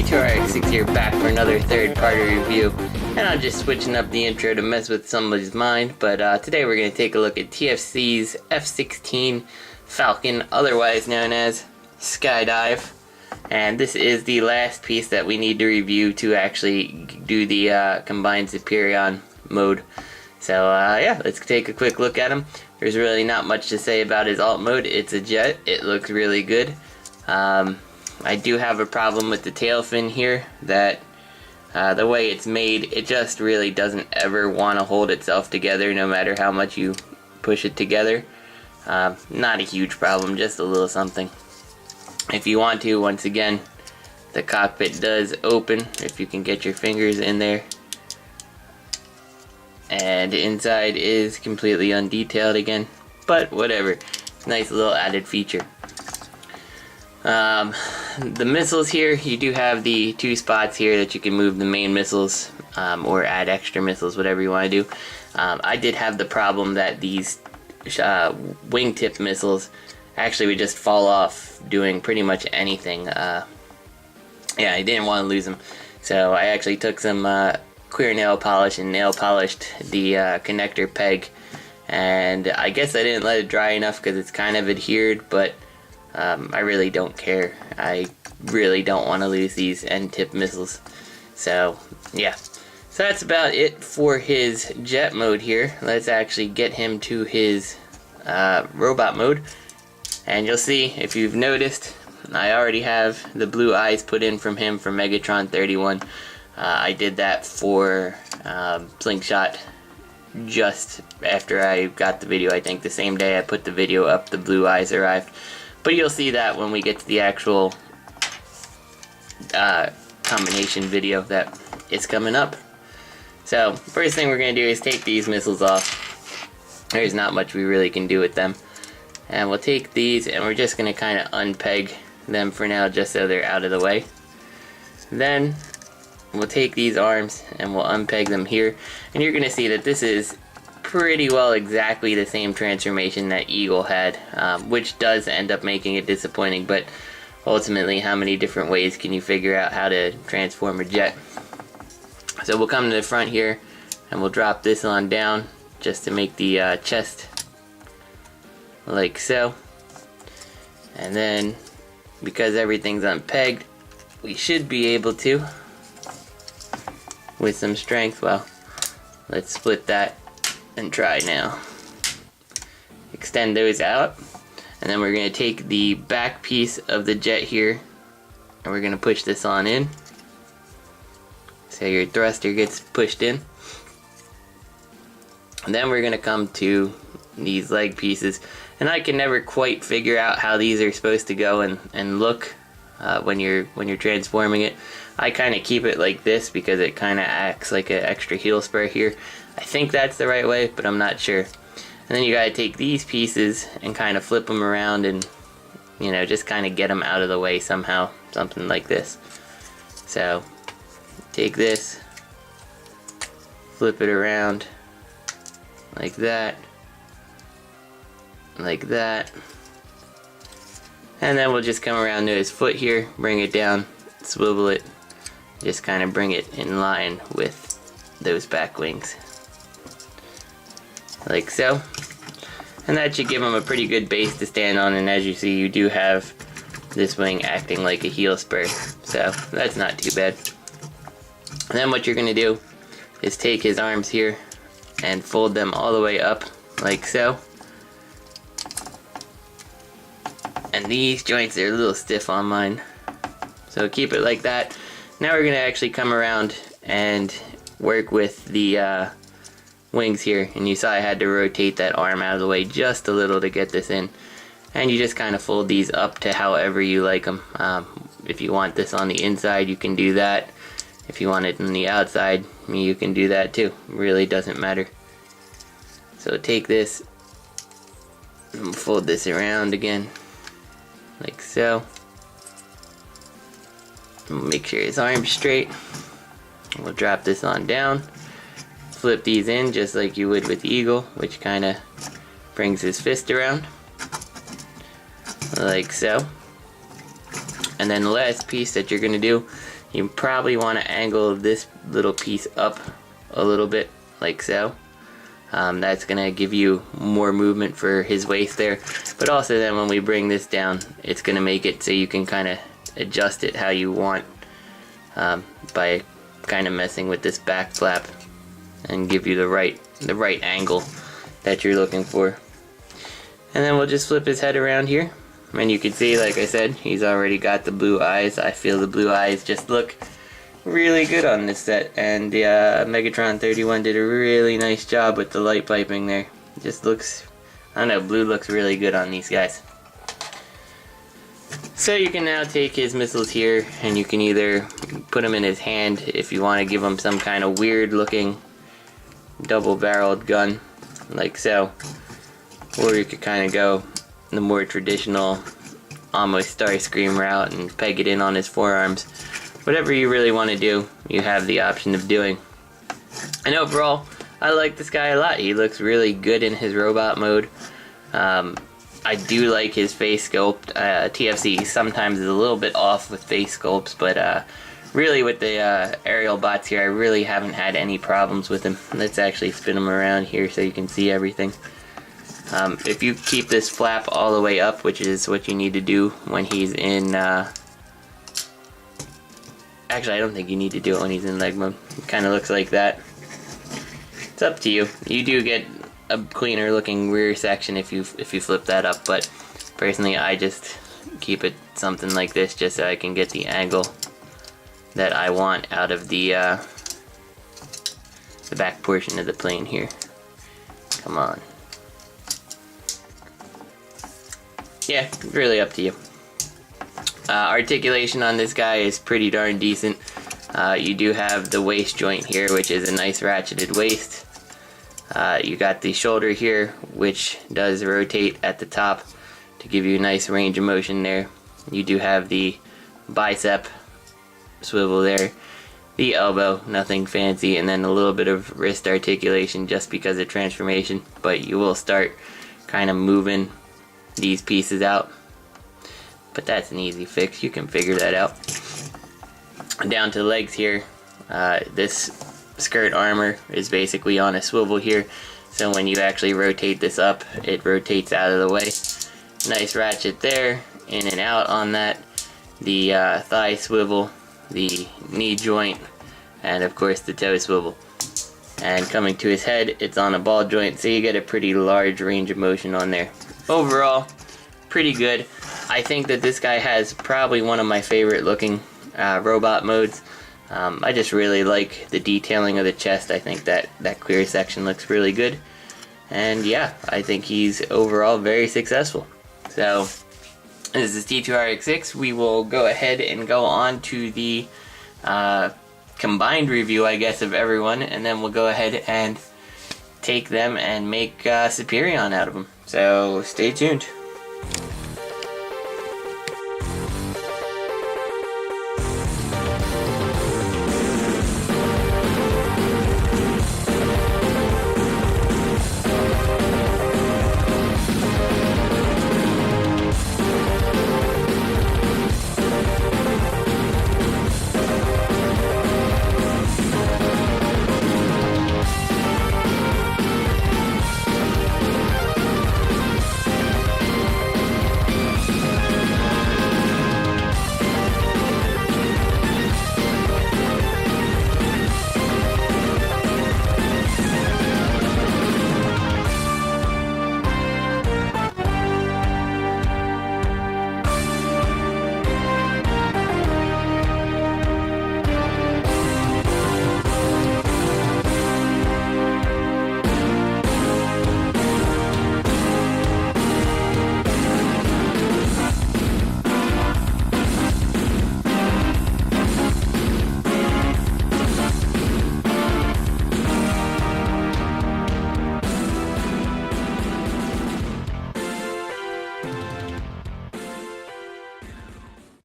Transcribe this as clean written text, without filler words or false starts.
T2RX6 here, back for another third-party review, and I'm just switching up the intro to mess with somebody's mind, but today we're going to take a look at TFC's F-16 Falcon, otherwise known as Skydive, and this is the last piece that we need to review to actually do the combined Superion mode. So yeah, let's take a quick look at him. There's really not much to say about his alt mode. It's a jet, it looks really good. I do have a problem with the tail fin here, that the way it's made, it just really doesn't ever want to hold itself together no matter how much you push it together. Not a huge problem, just a little something. If you want to, once again, the cockpit does open if you can get your fingers in there. And the inside is completely undetailed again, but whatever. Nice little added feature. The missiles here, you do have the two spots here that you can move the main missiles or add extra missiles, whatever you want to do. I did have the problem that these wingtip missiles actually would just fall off doing pretty much anything. Yeah, I didn't want to lose them, so I actually took some clear nail polish and nail polished the connector peg, and I guess I didn't let it dry enough because it's kind of adhered, but I really don't care. I really don't want to lose these end tip missiles. So yeah, so that's about it for his jet mode here. Let's actually get him to his robot mode, and you'll see, if you've noticed, I already have the blue eyes put in from him from Megatron 31. I did that for Slingshot just after I got the video. I think the same day I put the video up, the blue eyes arrived. But you'll see that when we get to the actual combination video that is coming up. So first thing we're going to do is take these missiles off. There's not much we really can do with them. And we'll take these and we're just going to kind of unpeg them for now, just so they're out of the way. Then we'll take these arms and we'll unpeg them here. And you're going to see that this is pretty well exactly the same transformation that Eagle had, which does end up making it disappointing, but ultimately, how many different ways can you figure out how to transform a jet? So we'll come to the front here and we'll drop this on down just to make the chest like so. And then, because everything's unpegged, we should be able to, with some strength, well, let's split that and try now. Extend those out, and then we're going to take the back piece of the jet here and we're going to push this on in, so your thruster gets pushed in. And then we're going to come to these leg pieces, and I can never quite figure out how these are supposed to go and look when you're transforming it. I kind of keep it like this because it kind of acts like an extra heel spur here. I think that's the right way, but I'm not sure. And then you gotta take these pieces and kind of flip them around and, you know, just kind of get them out of the way somehow, something like this. So take this, flip it around like that, and then we'll just come around to his foot here, bring it down, swivel it, just kind of bring it in line with those back wings, like so. And that should give him a pretty good base to stand on, and as you see, you do have this wing acting like a heel spur, so that's not too bad. And then what you're going to do is take his arms here and fold them all the way up like so. And these joints are a little stiff on mine, so keep it like that. Now we're going to actually come around and work with the wings here, and you saw I had to rotate that arm out of the way just a little to get this in, and you just kind of fold these up to however you like them. If you want this on the inside, you can do that. If you want it on the outside, you can do that too. It really doesn't matter. So take this and fold this around again like so. Make sure his arm's straight. We'll drop this on down, flip these in just like you would with Eagle, which kind of brings his fist around like so. And then the last piece that you're going to do, You probably want to angle this little piece up a little bit, like so. That's going to give you more movement for his waist there. But also then when we bring this down, it's going to make it so you can kind of adjust it how you want by kind of messing with this back flap and give you the right angle that you're looking for. And then we'll just flip his head around here. And you can see, like I said, he's already got the blue eyes. I feel the blue eyes just look really good on this set, and the Megatron 31 did a really nice job with the light piping there. It just looks, I don't know, blue looks really good on these guys. So you can now take his missiles here, and you can either put them in his hand if you want to give him some kind of weird looking double-barreled gun, like so. Or you could kind of go the more traditional, almost Starscream route and peg it in on his forearms. Whatever you really want to do, you have the option of doing. And overall, I like this guy a lot. He looks really good in his robot mode. I do like his face sculpt. TFC sometimes is a little bit off with face sculpts, but really with the aerial bots here, I really haven't had any problems with him. Let's actually spin him around here so you can see everything. If you keep this flap all the way up, which is what you need to do when he's in... Actually, I don't think you need to do it when he's in leg mode. It kind of looks like that. It's up to you. You do get a cleaner looking rear section if you flip that up, but personally I just keep it something like this just so I can get the angle that I want out of the back portion of the plane here. Come on. Yeah, really up to you. Articulation on this guy is pretty darn decent. You do have the waist joint here, which is a nice ratcheted waist. You got the shoulder here, which does rotate at the top to give you a nice range of motion there. You do have the bicep swivel there, the elbow, nothing fancy, and then a little bit of wrist articulation just because of transformation, but you will start kind of moving these pieces out. But that's an easy fix, you can figure that out. Down to the legs here, this skirt armor is basically on a swivel here, so when you actually rotate this up, it rotates out of the way. Nice ratchet there, in and out on that. The thigh swivel, the knee joint, and of course the toe swivel. And coming to his head, it's on a ball joint, so you get a pretty large range of motion on there. Overall, pretty good. I think that this guy has probably one of my favorite looking robot modes. I just really like the detailing of the chest. I think that clear section looks really good. And yeah, I think he's overall very successful. So, this is T2RX6. We will go ahead and go on to the combined review, I guess, of everyone. And then we'll go ahead and take them and make Superion out of them. So, stay tuned.